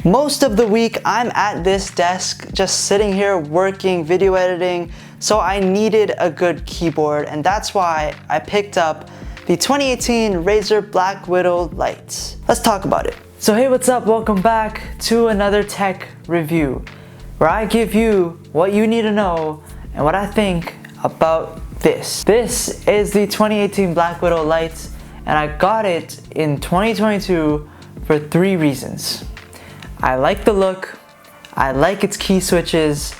Most of the week I'm at this desk just sitting here working, video editing, so I needed a good keyboard, and that's why I picked up the 2018 Razer BlackWidow Lite. Let's talk about it. So hey, what's up? Welcome back to another tech review where I give you what you need to know and what I think about this. This is the 2018 BlackWidow Lite, and I got it in 2022 for 3 reasons. I like the look, I like its key switches,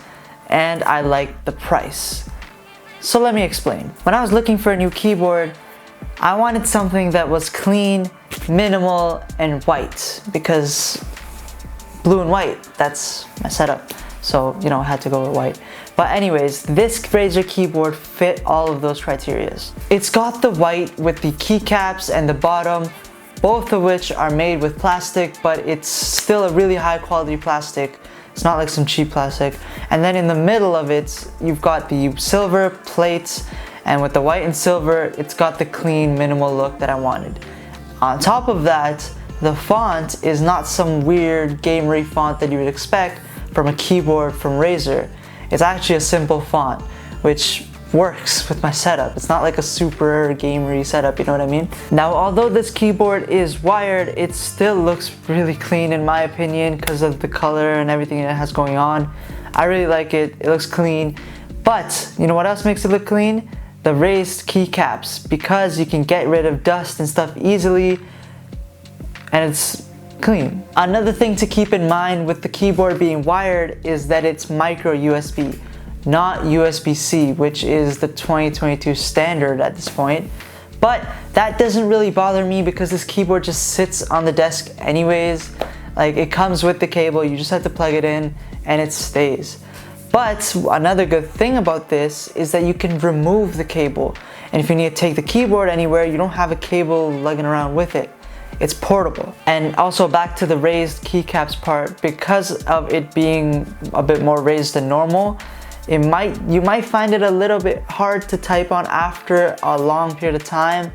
and I like the price. So let me explain. When I was looking for a new keyboard, I wanted something that was clean, minimal, and white, because blue and white, that's my setup. So, I had to go with white. But anyways, this Razer keyboard fit all of those criteria. It's got the white with the keycaps and the bottom, both of which are made with plastic, but it's still a really high quality plastic. It's not like some cheap plastic. And then in the middle of it, you've got the silver plates, and with the white and silver, it's got the clean, minimal look that I wanted. On top of that, the font is not some weird gamery font that you would expect from a keyboard from Razer. It's actually a simple font, which works with my setup. It's not like a super gamery setup, you know what I mean? Now, although this keyboard is wired, it still looks really clean in my opinion because of the color and everything it has going on. I really like it. It looks clean. But you know what else makes it look clean? The raised keycaps, because you can get rid of dust and stuff easily, and it's clean. Another thing to keep in mind with the keyboard being wired is that it's micro USB, not USB-C, which is the 2022 standard at this point. But that doesn't really bother me because this keyboard just sits on the desk anyways. Like, it comes with the cable, you just have to plug it in and it stays. But another good thing about this is that you can remove the cable, and if you need to take the keyboard anywhere, you don't have a cable lugging around with it. It's portable. And also, back to the raised keycaps part, because of it being a bit more raised than normal, you might find it a little bit hard to type on after a long period of time,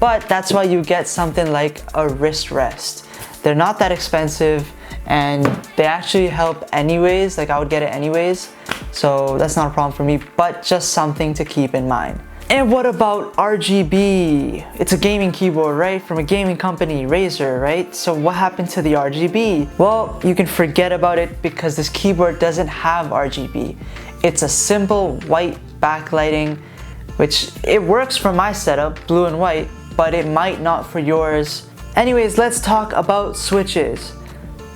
but that's why you get something like a wrist rest. They're not that expensive, and they actually help anyways. Like, I would get it anyways, so that's not a problem for me, but just something to keep in mind. And what about RGB? It's a gaming keyboard, right? From a gaming company, Razer, right? So what happened to the RGB? Well, you can forget about it because this keyboard doesn't have RGB. It's a simple white backlighting, which it works for my setup, blue and white, but it might not for yours. Anyways, let's talk about switches.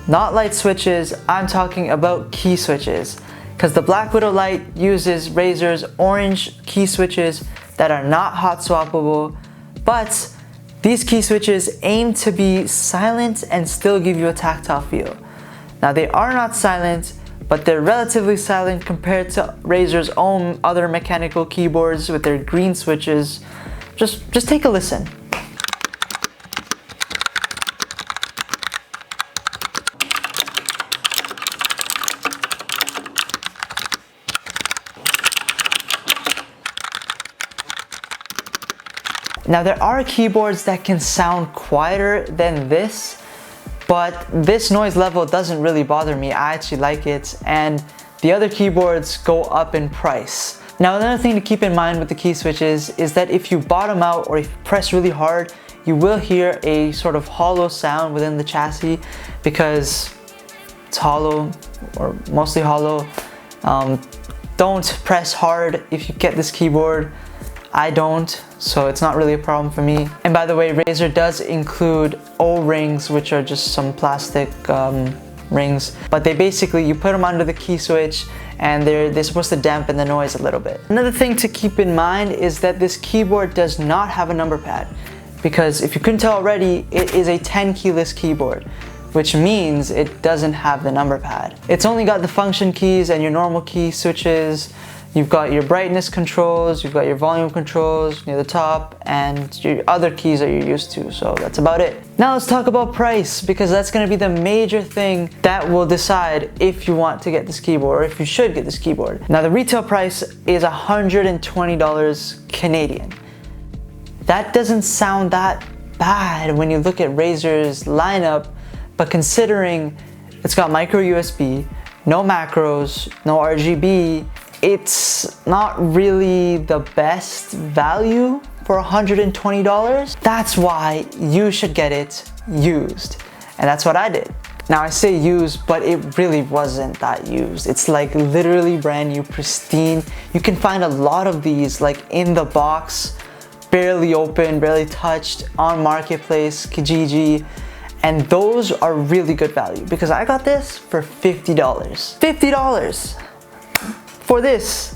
Not light switches, I'm talking about key switches, because the BlackWidow Lite uses Razer's orange key switches that are not hot swappable, but these key switches aim to be silent and still give you a tactile feel. Now, they are not silent, but they're relatively silent compared to Razer's own other mechanical keyboards with their green switches. Just take a listen. Now, there are keyboards that can sound quieter than this, but this noise level doesn't really bother me. I actually like it, and the other keyboards go up in price. Now, another thing to keep in mind with the key switches is that if you bottom out or if you press really hard, you will hear a sort of hollow sound within the chassis because it's hollow, or mostly hollow. Don't press hard if you get this keyboard. I don't, so it's not really a problem for me. And by the way, Razer does include O-rings, which are just some plastic rings, but you put them under the key switch, and they're supposed to dampen the noise a little bit. Another thing to keep in mind is that this keyboard does not have a number pad, because if you couldn't tell already, it is a 10 keyless keyboard, which means it doesn't have the number pad. It's only got the function keys and your normal key switches. You've got your brightness controls, you've got your volume controls near the top, and your other keys that you're used to, so that's about it. Now let's talk about price, because that's going to be the major thing that will decide if you want to get this keyboard, or if you should get this keyboard. Now, the retail price is $120 Canadian. That doesn't sound that bad when you look at Razer's lineup, but considering It's got micro USB, no macros, no RGB. It's not really the best value for $120. That's why you should get it used. And that's what I did. Now I say used, but it really wasn't that used. It's like literally brand new, pristine. You can find a lot of these like in the box, barely open, barely touched, on Marketplace, Kijiji. And those are really good value because I got this for $50. $50 for this.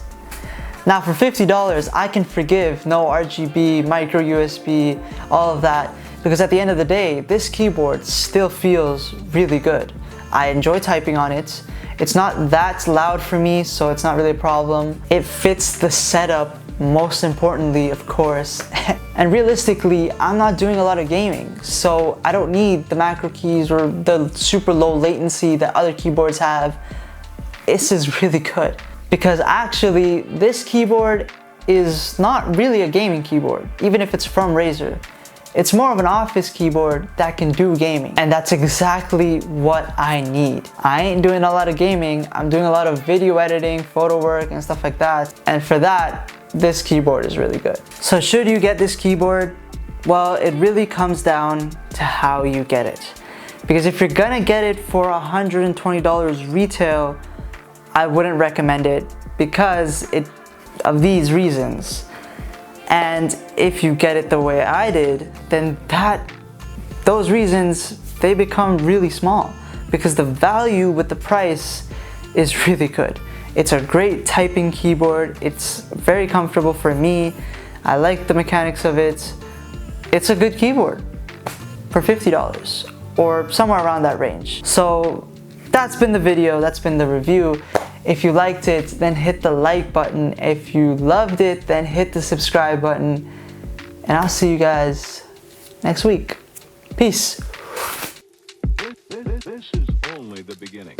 Now for $50, I can forgive no RGB, micro USB, all of that. Because at the end of the day, this keyboard still feels really good. I enjoy typing on it. It's not that loud for me, so it's not really a problem. It fits the setup, most importantly, of course. And realistically, I'm not doing a lot of gaming, so I don't need the macro keys or the super low latency that other keyboards have. This is really good. Because actually, this keyboard is not really a gaming keyboard, even if it's from Razer. It's more of an office keyboard that can do gaming. And that's exactly what I need. I ain't doing a lot of gaming. I'm doing a lot of video editing, photo work, and stuff like that. And for that, this keyboard is really good. So should you get this keyboard? Well, it really comes down to how you get it. Because if you're gonna get it for $120 retail, I wouldn't recommend it because of these reasons. And if you get it the way I did, then those reasons, they become really small because the value with the price is really good. It's a great typing keyboard. It's very comfortable for me. I like the mechanics of it. It's a good keyboard for $50 or somewhere around that range. So that's been the video, that's been the review. If you liked it, then hit the like button. If you loved it, then hit the subscribe button. And I'll see you guys next week. Peace. This is only the beginning.